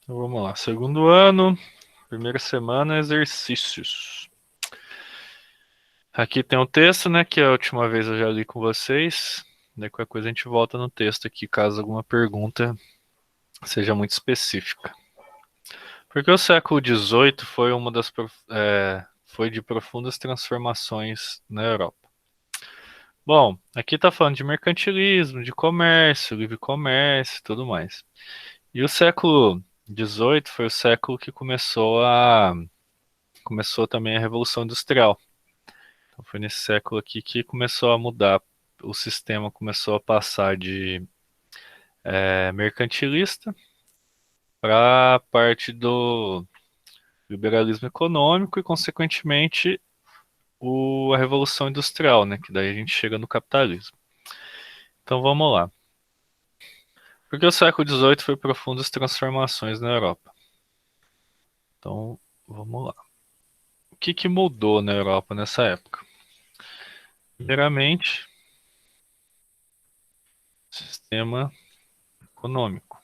Então vamos lá. Segundo ano, primeira semana, exercícios. Aqui tem o texto, né? Que a última vez eu já li com vocês. Daí qualquer coisa a gente volta no texto aqui, caso alguma pergunta seja muito específica. Porque o século XVIII foi foi de profundas transformações na Europa. Bom, aqui está falando de mercantilismo, de comércio, livre comércio e tudo mais. E o século XVIII foi o século que começou também a Revolução Industrial. Então foi nesse século aqui que começou a mudar, o sistema começou a passar de mercantilista para a parte do liberalismo econômico e, consequentemente, a Revolução Industrial, né? Que daí a gente chega no capitalismo. Então vamos lá. Porque o século XVIII foi profundas transformações na Europa. Então vamos lá. O que que mudou na Europa nessa época? Primeiramente, sistema econômico.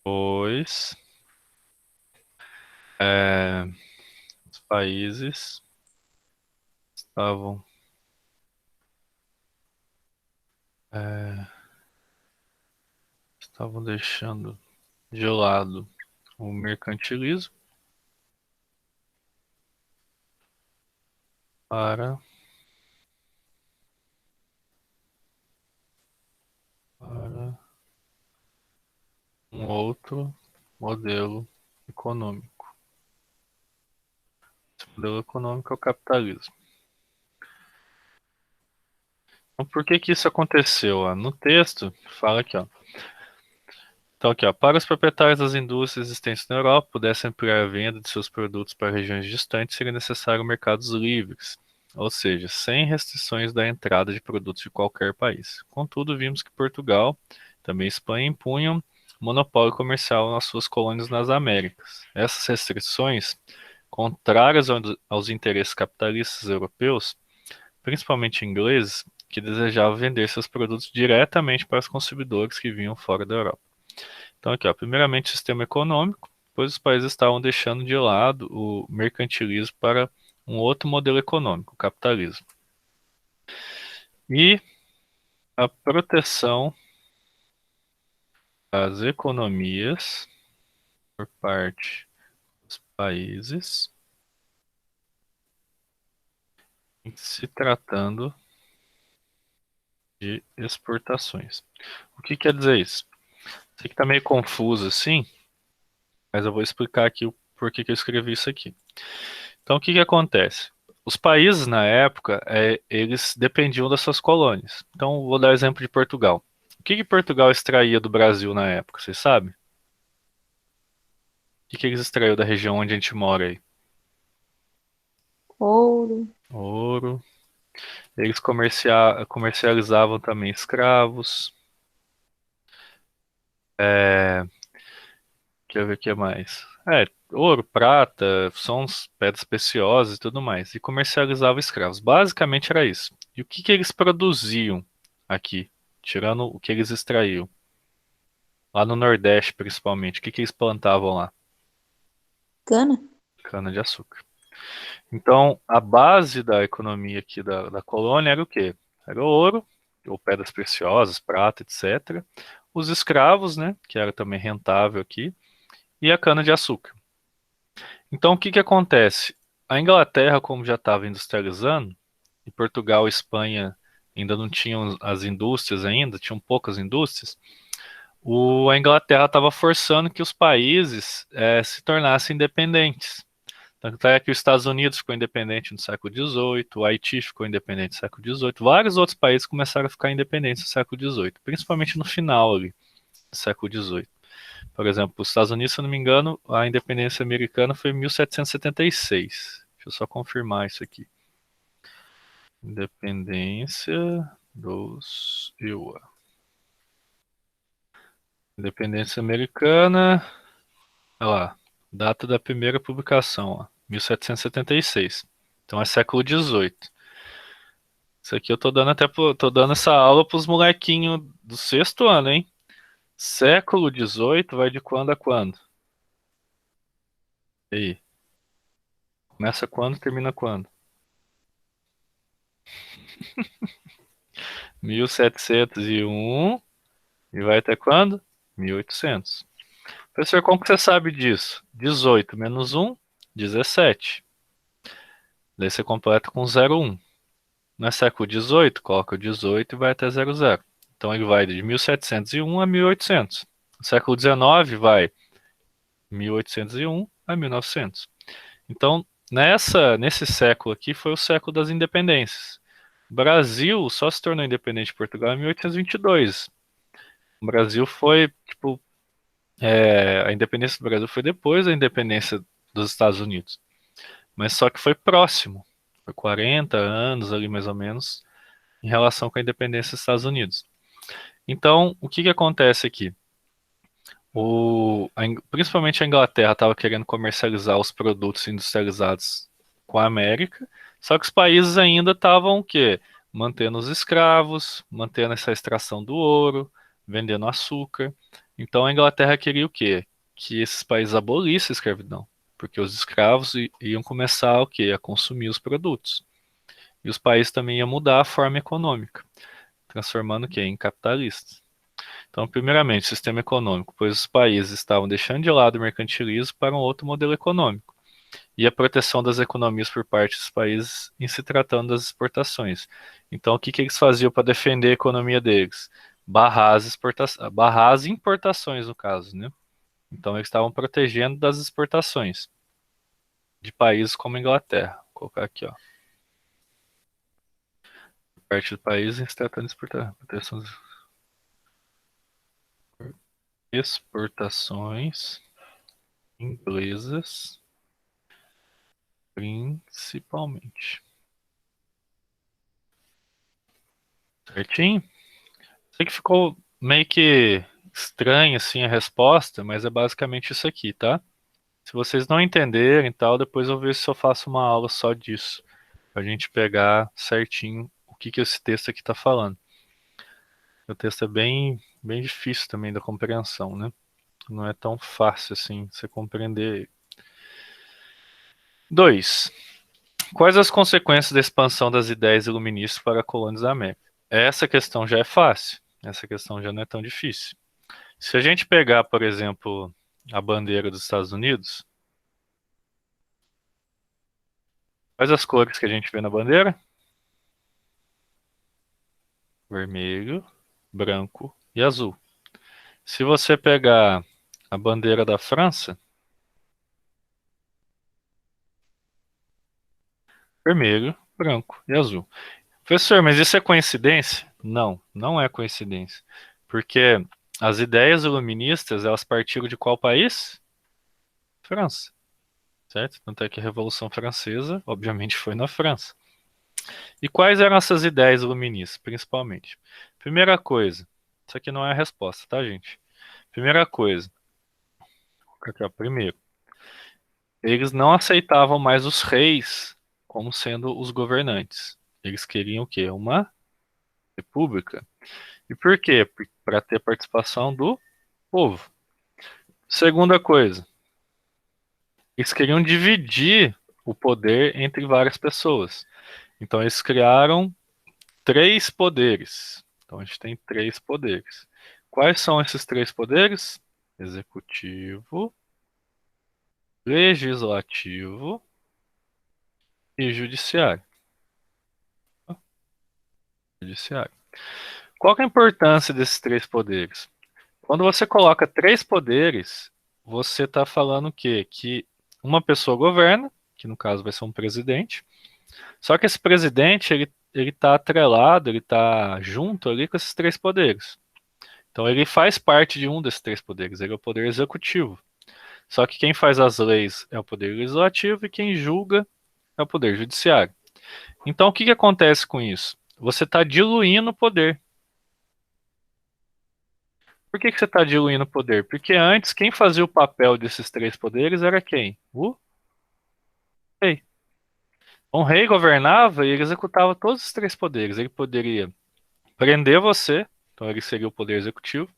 Pois os países estavam é, estavam deixando de lado o mercantilismo para, para um outro modelo econômico. Esse modelo econômico é o capitalismo. Então, por que que isso aconteceu? Ó? No texto, fala aqui, ó. Então, aqui, ó, para os proprietários das indústrias existentes na Europa pudessem ampliar a venda de seus produtos para regiões distantes, seria necessário mercados livres, ou seja, sem restrições da entrada de produtos de qualquer país. Contudo, vimos que Portugal, também Espanha, impunham monopólio comercial nas suas colônias nas Américas. Essas restrições, contrárias aos interesses capitalistas europeus, principalmente ingleses, que desejavam vender seus produtos diretamente para os consumidores que vinham fora da Europa. Então, aqui, ó, primeiramente, sistema econômico, pois os países estavam deixando de lado o mercantilismo para um outro modelo econômico, o capitalismo. E a proteção das economias por parte dos países em se tratando de exportações. O que quer dizer isso? Sei que está meio confuso assim, mas eu vou explicar aqui o porquê que eu escrevi isso aqui. Então, o que que acontece? Os países, na época, eles dependiam das suas colônias. Então, vou dar o exemplo de Portugal. O que que Portugal extraía do Brasil na época, vocês sabem? O que que eles extraíam da região onde a gente mora aí? Ouro. Ouro. Eles comercializavam também escravos. Quer ver o que mais? Ouro, prata, sons, pedras preciosas e tudo mais. E comercializavam escravos. Basicamente era isso. E o que que eles produziam aqui? Tirando o que eles extraíam. Lá no Nordeste, principalmente. O que que eles plantavam lá? Cana? Cana-de-açúcar. Então, a base da economia aqui da colônia era o quê? Era o ouro, ou pedras preciosas, prata, etc. Os escravos, né? Que era também rentável aqui. E a cana-de-açúcar. Então, o que que acontece? A Inglaterra, como já estava industrializando, e Portugal e Espanha ainda não tinham as indústrias ainda, tinham poucas indústrias, a Inglaterra estava forçando que os países se tornassem independentes. Tanto é que os Estados Unidos ficou independente no século XVIII, o Haiti ficou independente no século XVIII, vários outros países começaram a ficar independentes no século XVIII, principalmente no final ali, do século XVIII. Por exemplo, os Estados Unidos, se eu não me engano, a independência americana foi em 1776. Deixa eu só confirmar isso aqui. Independência dos EUA. Independência americana, olha lá, data da primeira publicação, ó, 1776. Então é século XVIII. Isso aqui eu tô dando tô dando essa aula pros molequinhos do sexto ano, hein? Século XVIII vai de quando a quando? E aí? Começa quando, termina quando? 1701 e vai até quando? 1800. Professor, como que você sabe disso? 18 menos 1, 17. Daí você completa com 01. Não é século XVIII? Coloca o 18 e vai até 00. Então ele vai de 1701 a 1800. No século XIX vai 1801 a 1900. Então, nesse século aqui foi o século das independências. O Brasil só se tornou independente de Portugal em 1822. O Brasil foi, tipo, a independência do Brasil foi depois da independência dos Estados Unidos. Mas só que foi próximo. Foi 40 anos ali, mais ou menos, em relação com a independência dos Estados Unidos. Então, o que que acontece aqui? Principalmente a Inglaterra estava querendo comercializar os produtos industrializados com a América, só que os países ainda estavam o quê? Mantendo os escravos, mantendo essa extração do ouro, vendendo açúcar. Então a Inglaterra queria o quê? Que esses países abolissem a escravidão, porque os escravos iam começar o quê? A consumir os produtos. E os países também iam mudar a forma econômica, transformando o quê? Em capitalistas. Então, primeiramente, sistema econômico, pois os países estavam deixando de lado o mercantilismo para um outro modelo econômico, e a proteção das economias por parte dos países em se tratando das exportações. Então, o que que eles faziam para defender a economia deles? Barrar as importações, no caso, né? Então, eles estavam protegendo das exportações de países como a Inglaterra. Vou colocar aqui, ó. Parte do país em se tratando de exportações inglesas, principalmente. Certinho? Sei que ficou meio que estranho assim a resposta, mas é basicamente isso aqui, tá? Se vocês não entenderem e tal, depois eu vejo se eu faço uma aula só disso, pra gente pegar certinho o que que esse texto aqui tá falando. O texto é bem difícil também da compreensão, né? Não é tão fácil assim você compreender. 2. Quais as consequências da expansão das ideias iluministas para colônias da América? Essa questão já é fácil. Essa questão já não é tão difícil. Se a gente pegar, por exemplo, a bandeira dos Estados Unidos, quais as cores que a gente vê na bandeira? Vermelho, branco e azul. Se você pegar a bandeira da França, vermelho, branco e azul. Professor, mas isso é coincidência? Não, não é coincidência. Porque as ideias iluministas, elas partiram de qual país? França, certo? Tanto é que a Revolução Francesa, obviamente, foi na França. E quais eram essas ideias iluministas, principalmente? Primeira coisa, isso aqui não é a resposta, tá, gente? Primeira coisa, aqui, ó, primeiro, eles não aceitavam mais os reis como sendo os governantes. Eles queriam o quê? Uma república. E por quê? Para ter participação do povo. Segunda coisa, eles queriam dividir o poder entre várias pessoas. Então eles criaram três poderes. Então a gente tem três poderes. Quais são esses três poderes? Executivo, legislativo e judiciário. Judiciário. Qual que é a importância desses três poderes? Quando você coloca três poderes, você está falando o quê? Que uma pessoa governa, que no caso vai ser um presidente, só que esse presidente ele está atrelado, ele está junto ali com esses três poderes. Então ele faz parte de um desses três poderes, ele é o poder executivo. Só que quem faz as leis é o poder legislativo e quem julga é o poder judiciário. Então o que que acontece com isso? Você está diluindo o poder. Por que que você está diluindo o poder? Porque antes quem fazia o papel desses três poderes era quem? O rei. Um rei governava e ele executava todos os três poderes. Ele poderia prender você, então ele seria o poder executivo.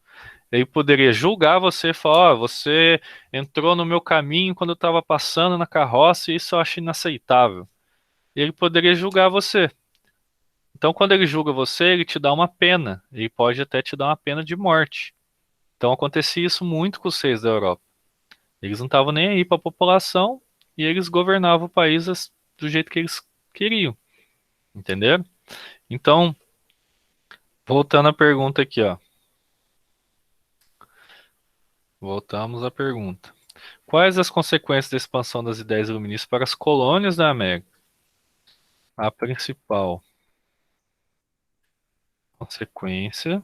Ele poderia julgar você e falar: ó, você entrou no meu caminho quando eu estava passando na carroça e isso eu acho inaceitável. E ele poderia julgar você. Então, quando ele julga você, ele te dá uma pena. Ele pode até te dar uma pena de morte. Então, acontecia isso muito com os reis da Europa. Eles não estavam nem aí para a população e eles governavam o país do jeito que eles queriam, entenderam? Então, voltando à pergunta aqui, ó. Voltamos à pergunta. Quais as consequências da expansão das ideias iluministas para as colônias da América? A principal consequência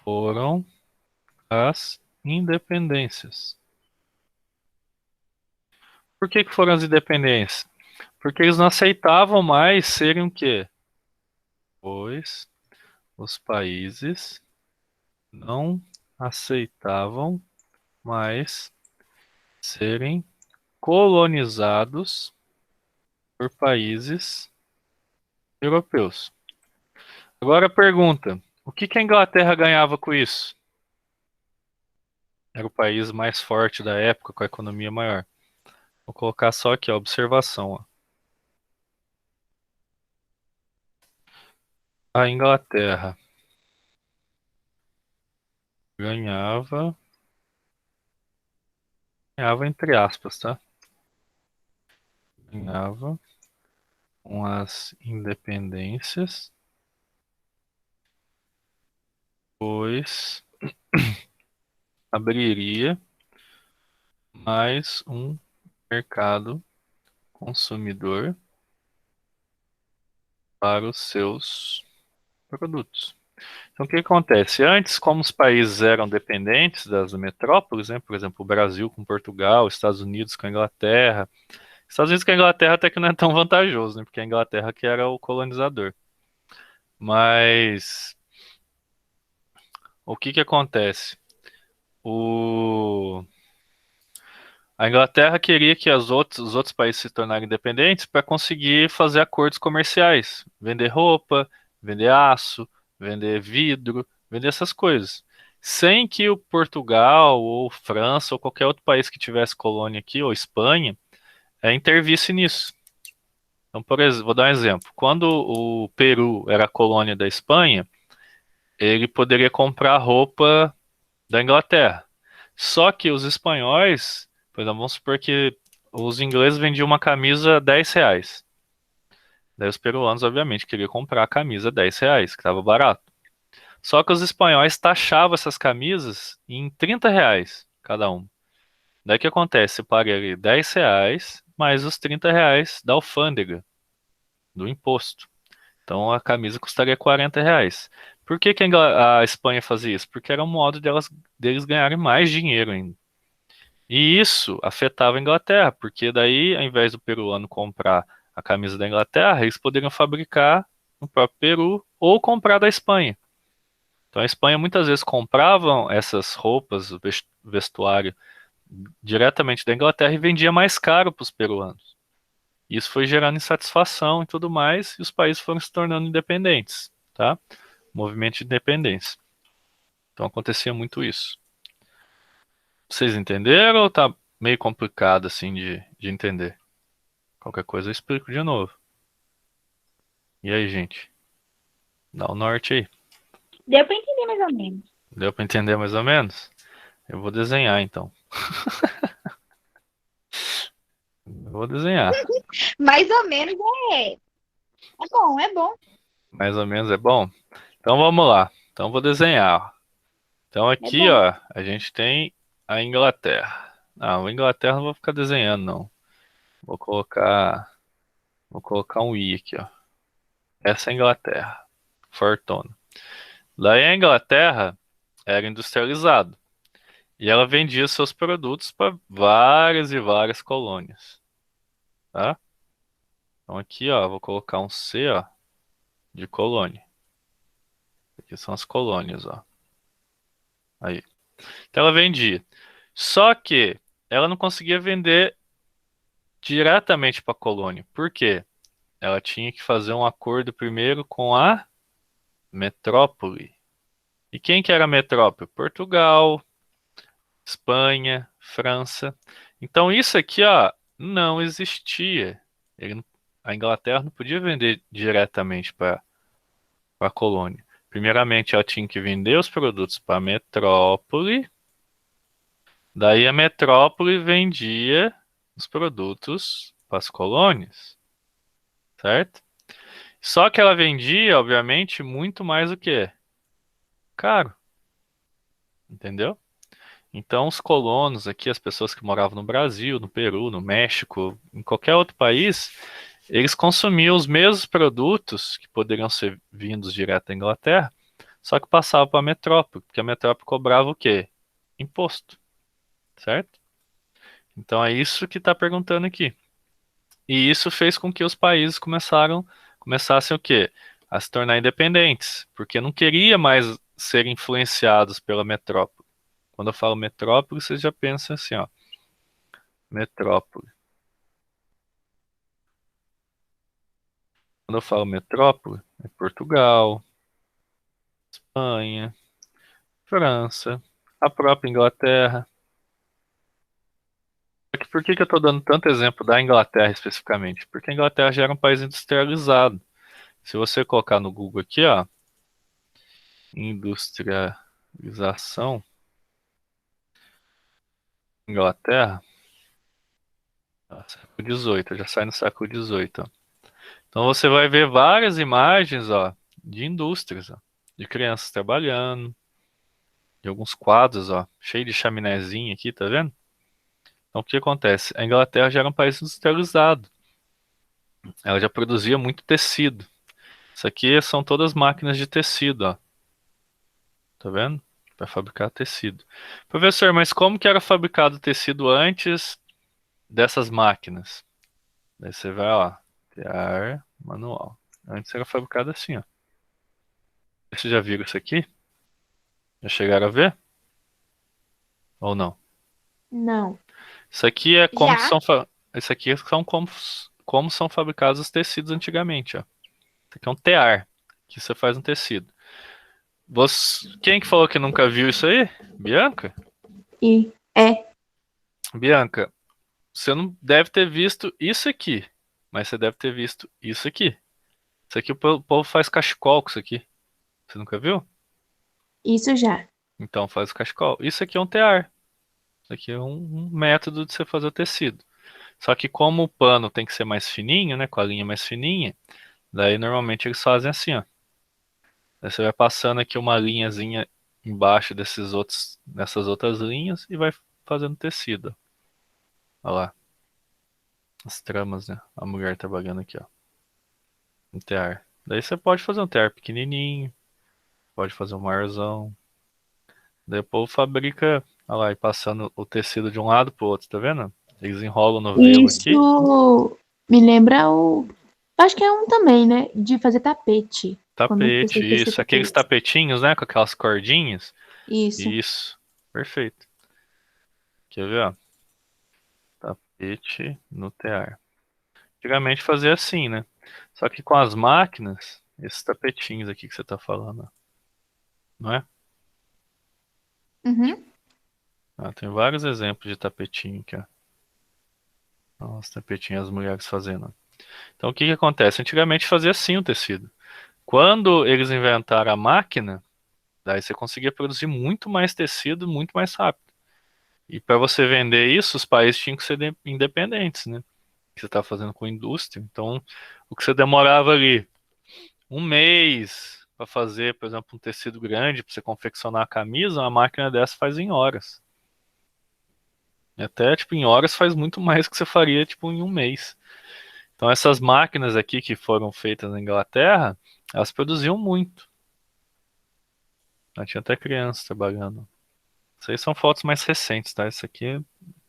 foram as independências. Por que que foram as independências? Porque eles não aceitavam mais serem o quê? Pois os países não aceitavam mais serem colonizados por países europeus. Agora a pergunta: o que que a Inglaterra ganhava com isso? Era o país mais forte da época, com a economia maior. Vou colocar só aqui a observação. Ó. A Inglaterra ganhava, ganhava entre aspas, tá? Ganhava com as independências, pois abriria mais um mercado consumidor para os seus produtos. Então, o que acontece? Antes, como os países eram dependentes das metrópoles, né, por exemplo, o Brasil com Portugal, Estados Unidos com a Inglaterra. Estados Unidos com a Inglaterra até que não é tão vantajoso, né, porque a Inglaterra que era o colonizador. Mas o que que acontece? O... A Inglaterra queria que os outros países se tornassem independentes para conseguir fazer acordos comerciais, vender roupa, vender aço, vender vidro, vender essas coisas, sem que o Portugal ou França ou qualquer outro país que tivesse colônia aqui, ou Espanha, intervisse nisso. Então, por exemplo, vou dar um exemplo. Quando o Peru era colônia da Espanha, ele poderia comprar roupa da Inglaterra. Só que os espanhóis, por exemplo, vamos supor que os ingleses vendiam uma camisa R$ 10. Daí os peruanos, obviamente, queriam comprar a camisa R$ 10, que estava barato. Só que os espanhóis taxavam essas camisas em R$ 30 cada uma. Daí o que acontece? Você paga ali R$ 10 mais os R$ 30 da alfândega, do imposto. Então a camisa custaria R$ 40. Por que que a Espanha fazia isso? Porque era um modo deles ganharem mais dinheiro ainda. E isso afetava a Inglaterra, porque daí, ao invés do peruano comprar a camisa da Inglaterra, eles poderiam fabricar no próprio Peru ou comprar da Espanha. Então a Espanha muitas vezes compravam essas roupas, o vestuário, diretamente da Inglaterra e vendia mais caro para os peruanos. Isso foi gerando insatisfação e tudo mais, e os países foram se tornando independentes, tá? Movimento de independência. Então acontecia muito isso. Vocês entenderam ou tá meio complicado assim de entender? Qualquer coisa eu explico de novo. E aí, gente? Dá o norte aí. Deu pra entender mais ou menos. Deu pra entender mais ou menos? Eu vou desenhar então. Eu vou desenhar. Mais ou menos é. É bom, é bom. Mais ou menos é bom? Então vamos lá. Então eu vou desenhar. Ó. Então É aqui, bom. ó, a gente tem a Inglaterra. Não, a Inglaterra não vou ficar desenhando, não. Vou colocar, vou colocar um I aqui, ó. Essa é a Inglaterra. Fortuna. Daí a Inglaterra era industrializado. E ela vendia seus produtos para várias e várias colônias, tá? Então aqui, ó, vou colocar um C, ó, de colônia. Aqui são as colônias, ó. Aí. Então ela vendia. Só que ela não conseguia vender diretamente para a colônia. Por quê? Ela tinha que fazer um acordo primeiro com a metrópole. E quem que era a metrópole? Portugal, Espanha, França. Então isso aqui, ó, não existia. A Inglaterra não podia vender diretamente para a colônia. Primeiramente, ela tinha que vender os produtos para a metrópole. Daí a metrópole vendia os produtos para as colônias, certo? Só que ela vendia, obviamente, muito mais do que caro, entendeu? Então, os colonos aqui, as pessoas que moravam no Brasil, no Peru, no México, em qualquer outro país, eles consumiam os mesmos produtos que poderiam ser vindos direto da Inglaterra, só que passavam para a metrópole, porque a metrópole cobrava o quê? Imposto, certo? Então é isso que está perguntando aqui. E isso fez com que os países começassem o quê? A se tornar independentes, porque não queria mais ser influenciados pela metrópole. Quando eu falo metrópole, você já pensa assim, ó, metrópole. Quando eu falo metrópole, é Portugal, Espanha, França, a própria Inglaterra. Por que que eu estou dando tanto exemplo da Inglaterra especificamente? Porque a Inglaterra já era um país industrializado. Se você colocar no Google aqui, ó, industrialização, Inglaterra, ó, século XVIII, já sai no século XVIII, ó. Então você vai ver várias imagens, ó, de indústrias, ó, de crianças trabalhando, de alguns quadros, ó, cheio de chaminézinho aqui, tá vendo? Então o que acontece? A Inglaterra já era um país industrializado, ela já produzia muito tecido. Isso aqui são todas máquinas de tecido, ó, tá vendo? Para fabricar tecido. Professor, mas como que era fabricado o tecido antes dessas máquinas? Daí você vai, ó, tear manual. Antes era fabricado assim, ó. Vocês já viram isso aqui? Já chegaram a ver? Ou não? Não. Isso aqui é como que Já? são, isso aqui são como são fabricados os tecidos antigamente, ó. Isso aqui é um tear, que você faz um tecido. Quem que falou que nunca viu isso aí? Bianca? E é. Bianca, você não deve ter visto isso aqui, mas você deve ter visto isso aqui. Isso aqui o povo faz cachecol com isso aqui. Você nunca viu? Isso já. Então faz o cachecol. Isso aqui é um tear. Isso aqui é um método de você fazer o tecido. Só que como o pano tem que ser mais fininho, né, com a linha mais fininha, daí normalmente eles fazem assim, ó. Aí você vai passando aqui uma linhazinha embaixo dessas outras linhas e vai fazendo tecido. Olha lá, as tramas, né? A mulher trabalhando aqui, ó. Um tear. Daí você pode fazer um tear pequenininho, pode fazer um maiorzão. Daí o povo fabrica, olha lá, e passando o tecido de um lado pro outro, tá vendo? Eles enrolam no velo aqui. Isso me lembra o. Acho que é um também, né? De fazer tapete. Quando Tapete, precisa tecer isso. Aqueles tapete. tapetinhos, né? Com aquelas cordinhas. Isso. Isso. Perfeito. Quer ver, ó? Tapete no tear. Antigamente fazia assim, né? Só que com as máquinas, esses tapetinhos aqui que você tá falando, ó, não é? Uhum. Ah, tem vários exemplos de tapetinho aqui, ó. Os tapetinhos as mulheres fazendo. Então o que que acontece? Antigamente fazia assim o tecido. Quando eles inventaram a máquina, daí você conseguia produzir muito mais tecido, muito mais rápido. E para você vender isso, os países tinham que ser independentes, né? Que você está fazendo com indústria. Então, o que você demorava ali um mês para fazer, por exemplo, um tecido grande para você confeccionar a camisa, uma máquina dessa faz em horas. E até, tipo, em horas faz muito mais que você faria, tipo, em um mês. Então, essas máquinas aqui que foram feitas na Inglaterra, elas produziam muito. Tinha até crianças trabalhando. Isso aí são fotos mais recentes, tá? Isso aqui é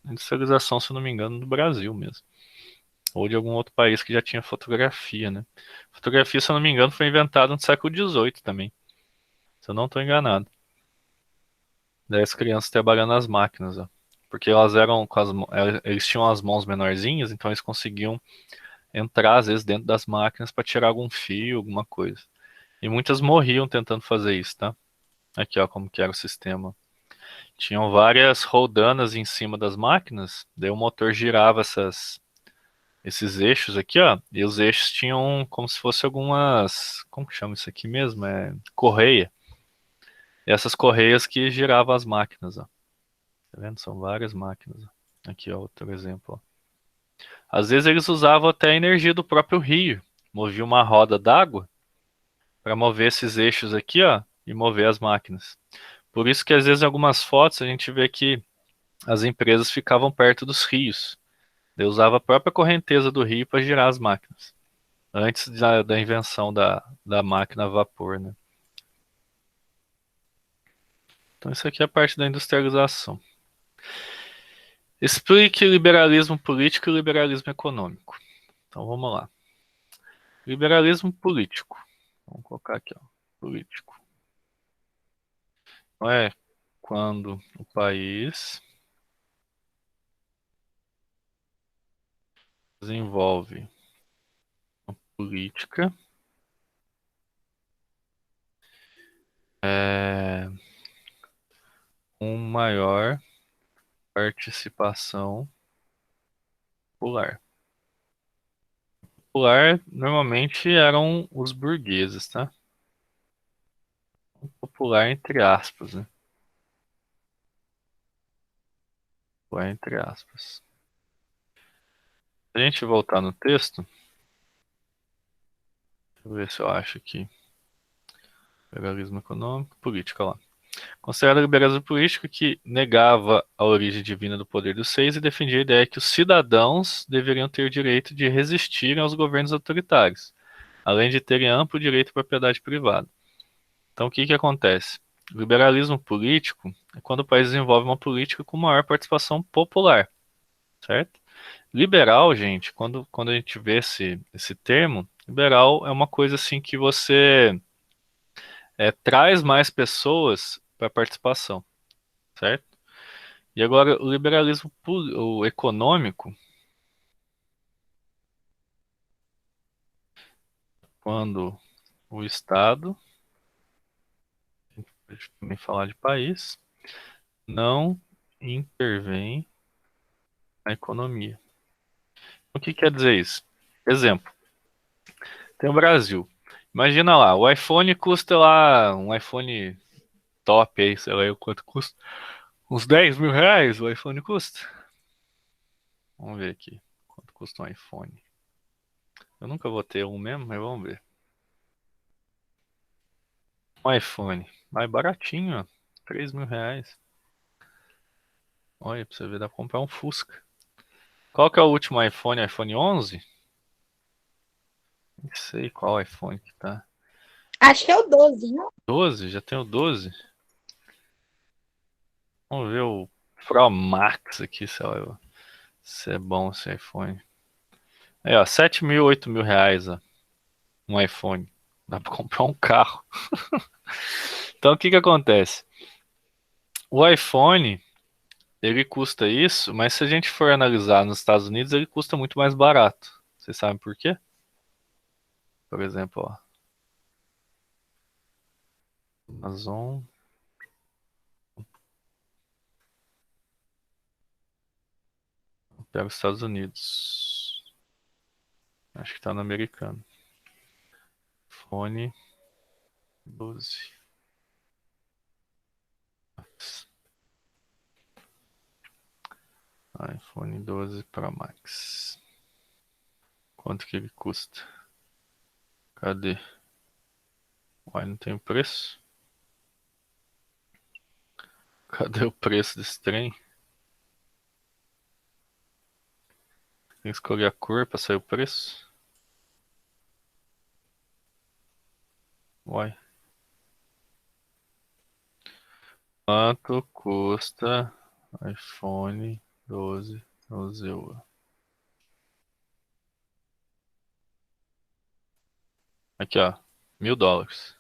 industrialização, se eu não me engano, do Brasil mesmo. Ou de algum outro país que já tinha fotografia, né? Fotografia, se eu não me engano, foi inventada no século XVIII também. Se eu não estou enganado. Daí as crianças trabalhando nas máquinas, ó. Porque elas eram com eles tinham as mãos menorzinhas, então eles conseguiam entrar às vezes dentro das máquinas para tirar algum fio, alguma coisa. E muitas morriam tentando fazer isso, tá? Aqui, ó, como que era o sistema. Tinham várias roldanas em cima das máquinas, daí o motor girava esses eixos aqui, ó, e os eixos tinham como se fosse algumas, como que chama isso aqui mesmo? É correia. E essas correias que giravam as máquinas, ó. Tá vendo? São várias máquinas, ó. Aqui, ó, outro exemplo, ó. Às vezes eles usavam até a energia do próprio rio. Movia uma roda d'água para mover esses eixos aqui, ó, e mover as máquinas. Por isso que às vezes em algumas fotos a gente vê que as empresas ficavam perto dos rios. Eu usava a própria correnteza do rio para girar as máquinas, antes da invenção da máquina a vapor, né? Então isso aqui é a parte da industrialização. Explique liberalismo político e liberalismo econômico. Então vamos lá. Liberalismo político. Vamos colocar aqui, ó. Político. Não é quando o país desenvolve política é, com maior participação popular. Popular normalmente eram os burgueses, tá? Popular entre aspas, né? Popular entre aspas. Se a gente voltar no texto, deixa eu ver se eu acho aqui. Liberalismo econômico, política lá. Considerado liberalismo político que negava a origem divina do poder dos seis e defendia a ideia que os cidadãos deveriam ter o direito de resistir aos governos autoritários, além de terem amplo direito à propriedade privada. Então, o que que acontece? O liberalismo político é quando o país desenvolve uma política com maior participação popular, certo? Liberal, gente, quando a gente vê esse termo, liberal é uma coisa assim que você traz mais pessoas para a participação, certo? E agora, o liberalismo o econômico, quando o Estado, deixa eu também falar de país, não intervém na economia. O que quer dizer isso? Exemplo, tem o Brasil. Imagina lá, o iPhone custa lá, um iPhone top aí, sei lá eu quanto custa. Uns 10 mil reais o iPhone custa? Vamos ver aqui, quanto custa um iPhone. Eu nunca vou ter um mesmo, mas vamos ver. Um iPhone, mais baratinho, ó, 3 mil reais. Olha, pra você ver, dá pra comprar um Fusca. Qual que é o último iPhone? iPhone 11? Não sei qual iPhone que tá. Acho que é o 12, né? 12? Já tem o 12? Vamos ver o Pro Max aqui, se é bom esse iPhone. Aí, ó, 7 mil, 8 mil reais, ó, um iPhone. Dá pra comprar um carro. Então, o que que acontece? O iPhone, ele custa isso, mas se a gente for analisar nos Estados Unidos, ele custa muito mais barato. Vocês sabem por quê? Por exemplo, ó, Amazon, pega os Estados Unidos. Acho que tá no americano. iPhone 12. iPhone 12 Pro Max. Quanto que ele custa? Cadê? Uai, não tem o preço? Cadê o preço desse trem? Tem que escolher a cor pra sair o preço? Uai. Quanto custa iPhone 12 no Zewa? Aqui, ó. US$ 1.000.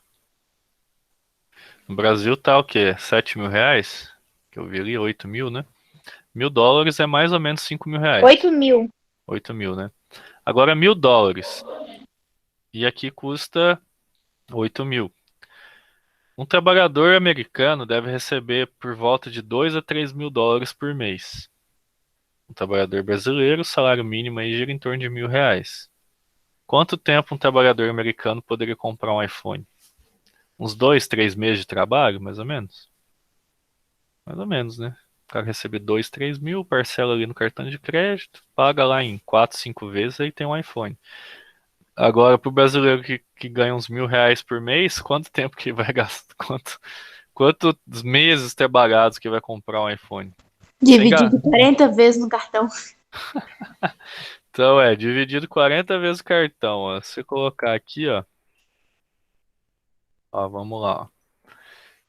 No Brasil tá o quê? 7 mil reais? Que eu vi ali, 8 mil, né? US$ 1.000 é mais ou menos R$ 5.000. 8.000. 8.000, né? Agora US$ 1.000. E aqui custa 8.000. Um trabalhador americano deve receber por volta de US$ 2 a 3.000 por mês. Um trabalhador brasileiro, o salário mínimo aí gira em torno de R$ 1.000. Quanto tempo um trabalhador americano poderia comprar um iPhone? Uns 2, 3 meses de trabalho, mais ou menos? Mais ou menos, né? O cara recebe 2, 3 mil, parcela ali no cartão de crédito, paga lá em 4, 5 vezes, aí tem um iPhone. Agora, pro brasileiro que ganha uns R$ 1.000 por mês, quanto tempo que vai gastar? Quantos meses trabalhados que vai comprar um iPhone? Sem ga... Dividido 40 vezes no cartão. Então, dividido 40 vezes o cartão. Ó. Se você colocar aqui, ó, vamos lá. Ó.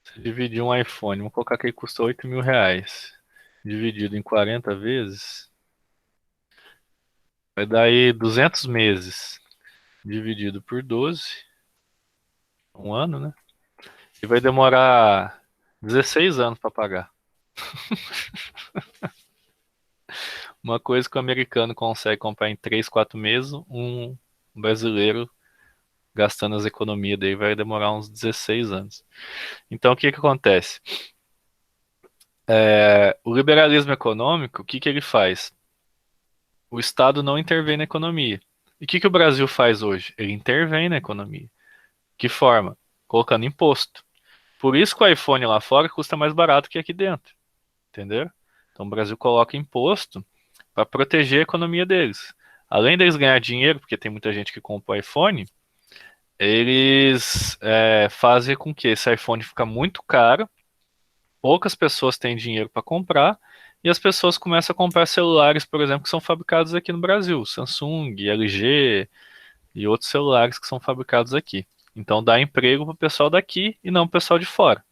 Se dividir um iPhone, vamos colocar que ele custa R$ 8.000. Dividido em 40 vezes, vai dar aí 200 meses. Dividido por 12, um ano, né? E vai demorar 16 anos para pagar. Uma coisa que o americano consegue comprar em 3, 4 meses, um brasileiro, gastando as economias dele, vai demorar uns 16 anos. Então, o que que acontece? O liberalismo econômico, o que que ele faz? O Estado não intervém na economia. E o que que o Brasil faz hoje? Ele intervém na economia. Que forma? Colocando imposto. Por isso que o iPhone lá fora custa mais barato que aqui dentro. Entendeu? Então o Brasil coloca imposto para proteger a economia deles. Além deles ganhar dinheiro, porque tem muita gente que compra o iPhone, eles fazem com que esse iPhone fica muito caro, poucas pessoas têm dinheiro para comprar, e as pessoas começam a comprar celulares, por exemplo, que são fabricados aqui no Brasil, Samsung, LG e outros celulares que são fabricados aqui. Então dá emprego para o pessoal daqui e não para o pessoal de fora.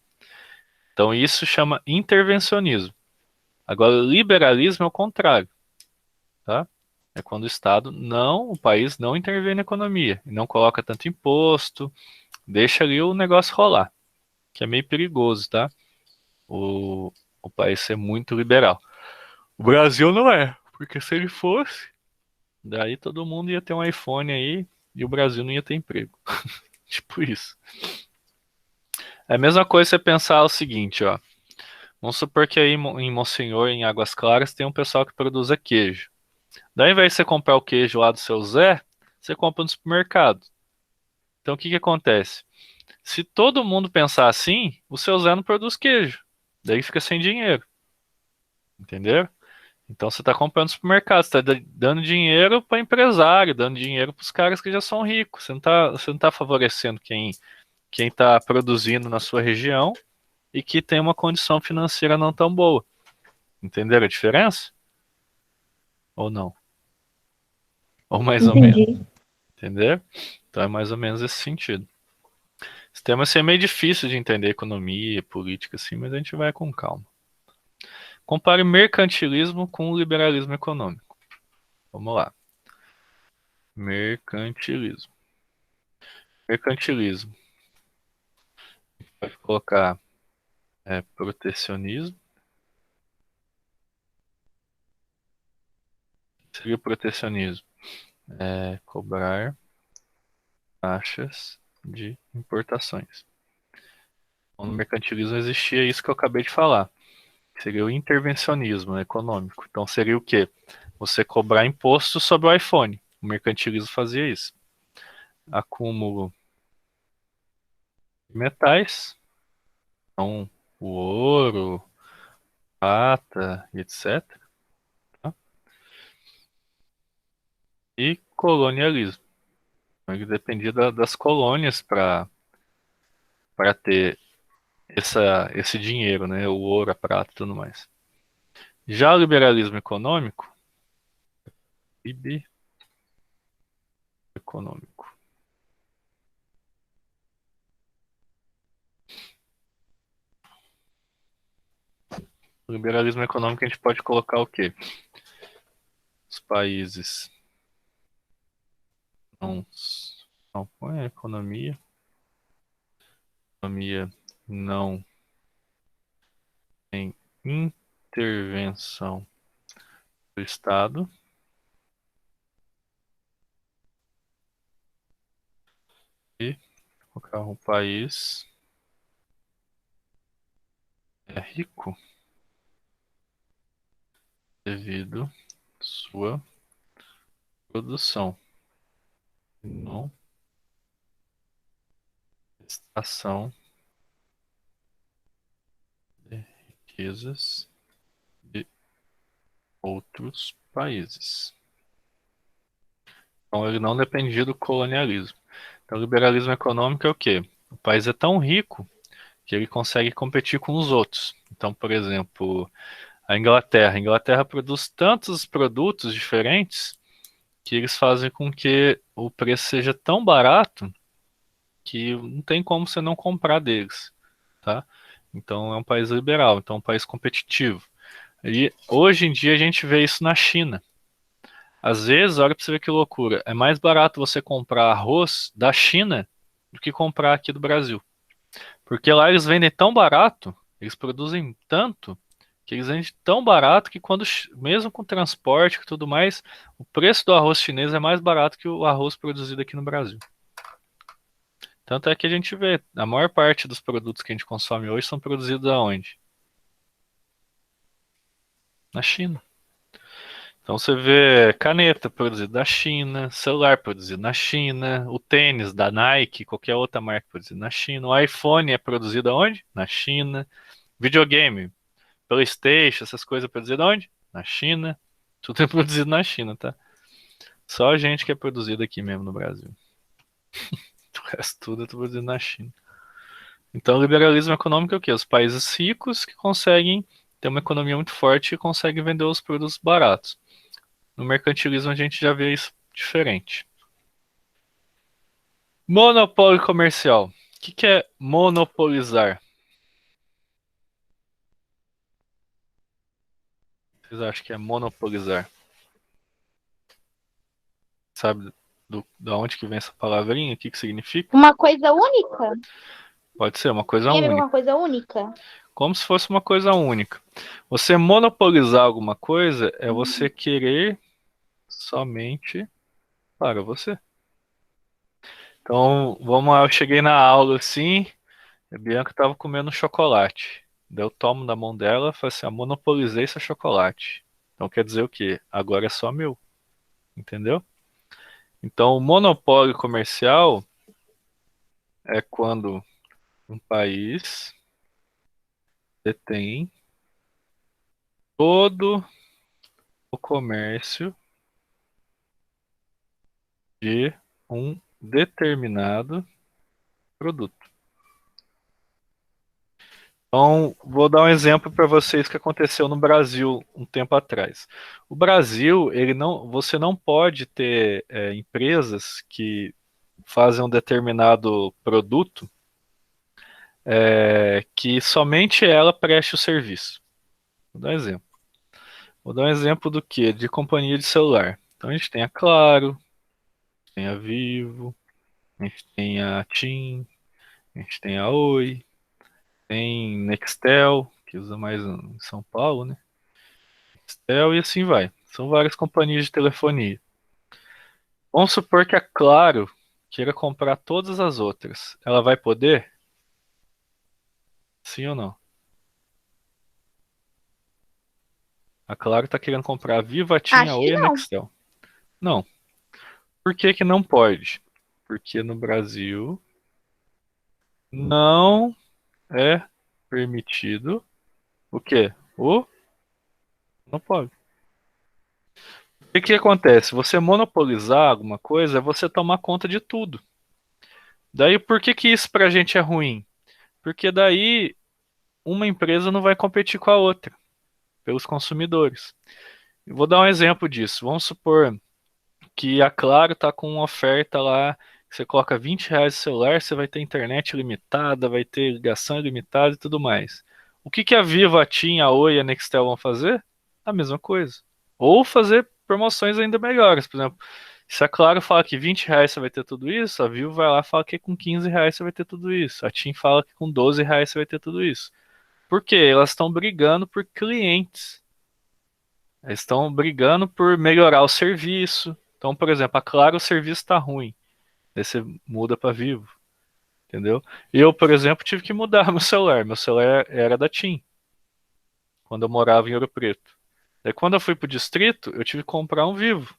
Então isso chama intervencionismo. Agora, liberalismo é o contrário, tá? É quando o país não intervém na economia, e não coloca tanto imposto, deixa ali o negócio rolar, que é meio perigoso, tá? O, o país ser muito liberal. O Brasil não é, porque se ele fosse, daí todo mundo ia ter um iPhone aí e o Brasil não ia ter emprego. Tipo isso. É a mesma coisa você pensar o seguinte, ó. Vamos supor que aí em Monsenhor, em Águas Claras, tem um pessoal que produz queijo. Daí, ao invés de você comprar o queijo lá do seu Zé, você compra no supermercado. Então, o que que acontece? Se todo mundo pensar assim, o seu Zé não produz queijo. Daí fica sem dinheiro. Entendeu? Então, você está comprando no supermercado, você está dando dinheiro para empresário, dando dinheiro para os caras que já são ricos. Você não tá favorecendo quem está produzindo na sua região e que tem uma condição financeira não tão boa. Entenderam a diferença? Ou não? Ou mais ou menos? Entendi. Entendeu? Então é mais ou menos esse sentido. Esse tema assim, é meio difícil de entender economia, política, assim, mas a gente vai com calma. Compare mercantilismo com o liberalismo econômico. Vamos lá. Mercantilismo. Mercantilismo. Pode colocar protecionismo. Seria o protecionismo. Cobrar taxas de importações. Então, no mercantilismo existia isso que eu acabei de falar. Seria o intervencionismo, né, econômico. Então seria o quê? Você cobrar imposto sobre o iPhone. O mercantilismo fazia isso. Acúmulo de metais, então o ouro, prata e etc. Tá? E colonialismo. Então, ele dependia das colônias para ter esse dinheiro, né? O ouro, a prata e tudo mais. Já o liberalismo econômico, PIB econômico. O liberalismo econômico a gente pode colocar o quê? Os países não, não põe a economia. A economia não tem intervenção do Estado e colocar um país é rico devido sua produção, e não extração de riquezas de outros países. Então ele não dependia do colonialismo. Então o liberalismo econômico é o quê? O país é tão rico que ele consegue competir com os outros. Então, por exemplo, a Inglaterra produz tantos produtos diferentes que eles fazem com que o preço seja tão barato que não tem como você não comprar deles, tá? Então é um país liberal, então é um país competitivo. E hoje em dia a gente vê isso na China. Às vezes, olha para você ver que loucura, é mais barato você comprar arroz da China do que comprar aqui do Brasil. Porque lá eles vendem tão barato, eles produzem tanto, que eles vendem tão barato que quando, mesmo com transporte e tudo mais, o preço do arroz chinês é mais barato que o arroz produzido aqui no Brasil. Tanto é que a gente vê, a maior parte dos produtos que a gente consome hoje são produzidos aonde? Na China. Então você vê caneta produzida na China, celular produzido na China, o tênis da Nike, qualquer outra marca produzida na China, o iPhone é produzido aonde? Na China. Videogame, PlayStation, essas coisas produzidas onde? Na China. Tudo é produzido na China, tá? Só a gente que é produzido aqui mesmo no Brasil. O resto tudo é produzido na China. Então, o liberalismo econômico é o quê? Os países ricos que conseguem ter uma economia muito forte e conseguem vender os produtos baratos. No mercantilismo, a gente já vê isso diferente. Monopólio comercial. O que é monopolizar? Vocês acham que é monopolizar? Sabe da onde que vem essa palavrinha? O que significa? Uma coisa única? Pode ser uma coisa Tem a ver com única. uma coisa única? Como se fosse uma coisa única. Você monopolizar alguma coisa é você querer somente para você. Então, vamos lá, eu cheguei na aula assim, a Bianca estava comendo chocolate. Daí eu tomo da mão dela e falo assim, monopolizei esse chocolate. Então quer dizer o quê? Agora é só meu, entendeu? Então o monopólio comercial é quando um país detém todo o comércio de um determinado produto. Então, vou dar um exemplo para vocês que aconteceu no Brasil um tempo atrás. O Brasil, você não pode ter empresas que fazem um determinado produto que somente ela preste o serviço. Vou dar um exemplo. Vou dar um exemplo do que? De companhia de celular. Então a gente tem a Claro, tem a Vivo, a gente tem a TIM, a gente tem a Oi, tem Nextel, que usa mais em São Paulo, né? Nextel e assim vai. São várias companhias de telefonia. Vamos supor que a Claro queira comprar todas as outras. Ela vai poder? Sim ou não? A Claro está querendo comprar a Vivo, a TIM, a Acho Oi que e a não. Nextel. Não. Por que que não pode? Porque no Brasil não é permitido o quê? O monopólio. O que acontece? Você monopolizar alguma coisa é você tomar conta de tudo. Daí, por que que isso pra gente é ruim? Porque daí uma empresa não vai competir com a outra, pelos consumidores. Eu vou dar um exemplo disso. Vamos supor que a Claro está com uma oferta lá, que você coloca R$ 20 no celular, você vai ter internet limitada, vai ter ligação ilimitada e tudo mais. O que que a Vivo, a TIM, a Oi e a Nextel vão fazer? A mesma coisa. Ou fazer promoções ainda melhores. Por exemplo, se a Claro fala que R$ 20 você vai ter tudo isso, a Vivo vai lá e fala que com R$ 15 você vai ter tudo isso. A TIM fala que com R$ 12 você vai ter tudo isso. Por quê? Elas estão brigando por clientes. Eles estão brigando por melhorar o serviço. Então, por exemplo, a Claro, o serviço está ruim. Aí você muda para Vivo, entendeu? Eu, por exemplo, tive que mudar meu celular. Meu celular era da TIM, quando eu morava em Ouro Preto. Daí, quando eu fui pro distrito, eu tive que comprar um Vivo.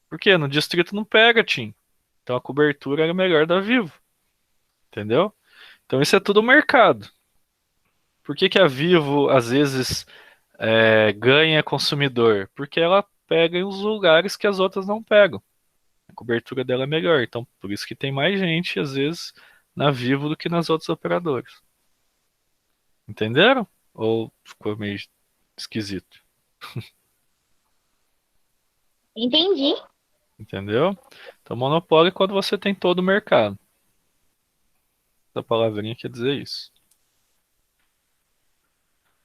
Por quê? No distrito não pega TIM. Então a cobertura era melhor da Vivo, entendeu? Então isso é tudo mercado. Por que que a Vivo, às vezes, ganha consumidor? Porque ela pega em uns lugares que as outras não pegam. A cobertura dela é melhor. Então, por isso que tem mais gente, às vezes, na Vivo do que nas outras operadoras. Entenderam? Ou ficou meio esquisito? Entendi. Entendeu? Então, monopólio é quando você tem todo o mercado. Essa palavrinha quer dizer isso.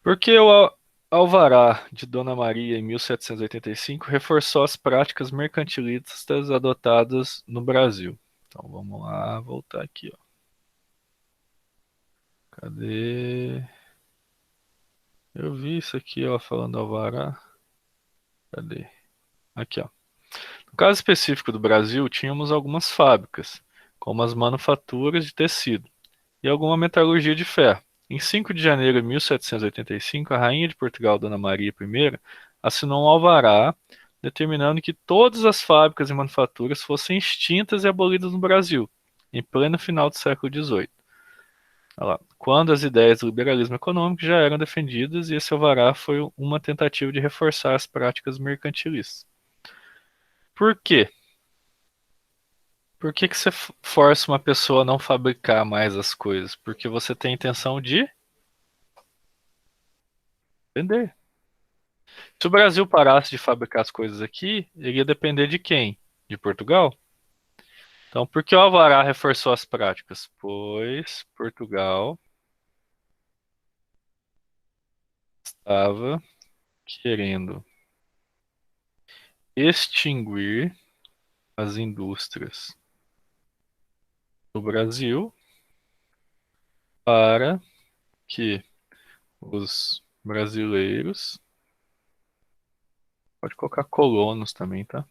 Porque o alvará de Dona Maria em 1785 reforçou as práticas mercantilistas adotadas no Brasil. Então vamos lá, voltar aqui, ó. Cadê? Eu vi isso aqui, ó, falando alvará. Cadê? Aqui, ó. No caso específico do Brasil, tínhamos algumas fábricas, como as manufaturas de tecido e alguma metalurgia de ferro. Em 5 de janeiro de 1785, a rainha de Portugal, Dona Maria I, assinou um alvará determinando que todas as fábricas e manufaturas fossem extintas e abolidas no Brasil, em pleno final do século XVIII. Olha lá, quando as ideias do liberalismo econômico já eram defendidas e esse alvará foi uma tentativa de reforçar as práticas mercantilistas. Por quê? Por que que você força uma pessoa a não fabricar mais as coisas? Porque você tem a intenção de vender. Se o Brasil parasse de fabricar as coisas aqui, ele ia depender de quem? De Portugal? Então, por que o Alvará reforçou as práticas? Pois Portugal estava querendo extinguir as indústrias do Brasil para que os brasileiros, pode colocar colonos também, tá?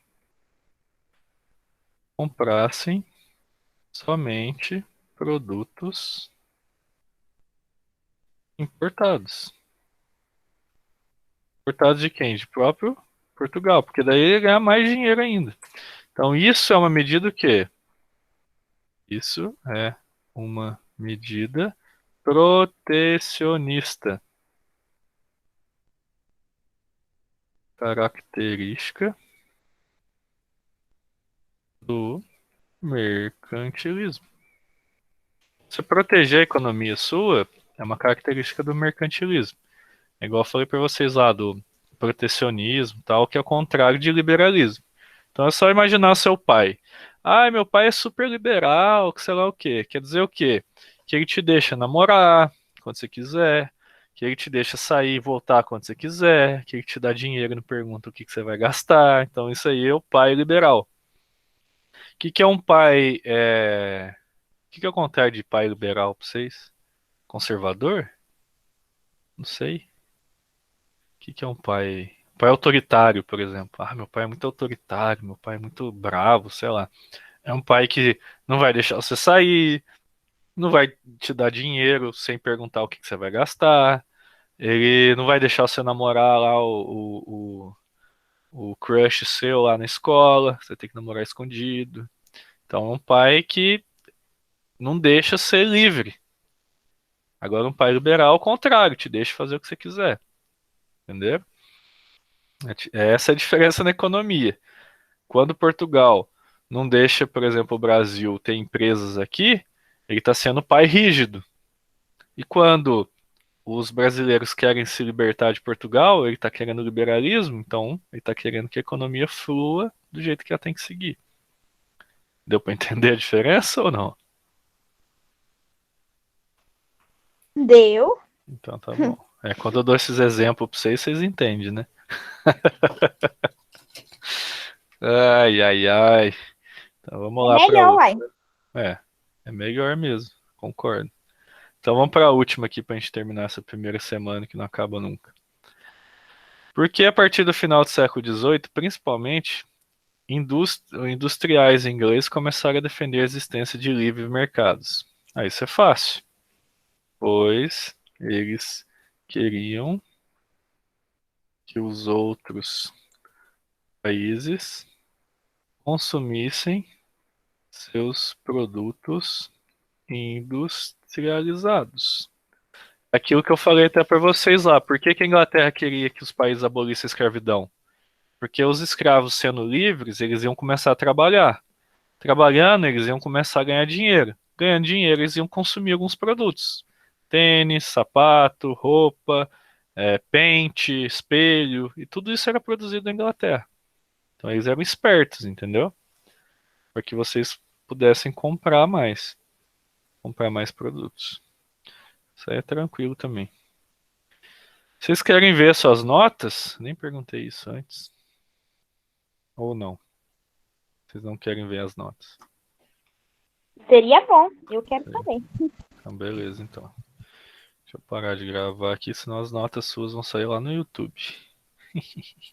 Comprassem somente produtos importados. Importados de quem? De próprio Portugal, porque daí ele ganha mais dinheiro ainda. Então isso é uma medida que isso é uma medida protecionista, característica do mercantilismo. Você proteger a economia sua é uma característica do mercantilismo. É igual eu falei para vocês lá do protecionismo, tal, que é o contrário de liberalismo. Então é só imaginar seu pai. Ah, meu pai é super liberal, que sei lá o quê. Quer dizer o quê? Que ele te deixa namorar quando você quiser, que ele te deixa sair e voltar quando você quiser, que ele te dá dinheiro e não pergunta o que que você vai gastar. Então isso aí é o pai liberal. O que que é um pai... O que que é o contrário de pai liberal para vocês? Conservador? Não sei. O que que é um pai? Pai autoritário, por exemplo. Ah, meu pai é muito autoritário, meu pai é muito bravo, sei lá. É um pai que não vai deixar você sair, não vai te dar dinheiro sem perguntar o que que você vai gastar. Ele não vai deixar você namorar lá o crush seu lá na escola. Você tem que namorar escondido. Então é um pai que não deixa ser livre. Agora um pai liberal, ao contrário, te deixa fazer o que você quiser. Entendeu? Essa é a diferença na economia. Quando Portugal não deixa, por exemplo, o Brasil ter empresas aqui, ele está sendo pai rígido. E quando os brasileiros querem se libertar de Portugal, ele está querendo liberalismo, então ele está querendo que a economia flua do jeito que ela tem que seguir. Deu para entender a diferença ou não? Deu. Então tá bom. Quando eu dou esses exemplos para vocês, vocês entendem, né? Ai, ai, ai. Então vamos É lá para melhor, outra. uai. É, é melhor mesmo, concordo. Então vamos para a última aqui para a gente terminar essa primeira semana que não acaba nunca. Porque a partir do final do século XVIII, principalmente, industriais ingleses começaram a defender a existência de livres mercados. Aí isso é fácil, pois eles queriam que os outros países consumissem seus produtos industrializados. Aquilo que eu falei até para vocês lá. Por que que a Inglaterra queria que os países abolissem a escravidão? Porque os escravos sendo livres, eles iam começar a trabalhar. Trabalhando, eles iam começar a ganhar dinheiro. Ganhando dinheiro, eles iam consumir alguns produtos. Tênis, sapato, roupa, pente, espelho, e tudo isso era produzido na Inglaterra. Então eles eram espertos, entendeu? Para que vocês pudessem comprar mais produtos. Isso aí é tranquilo também. Vocês querem ver suas notas? Nem perguntei isso antes. Ou não? Vocês não querem ver as notas? Seria bom. Eu quero saber. Então, beleza, então. Deixa eu parar de gravar aqui, senão as notas suas vão sair lá no YouTube.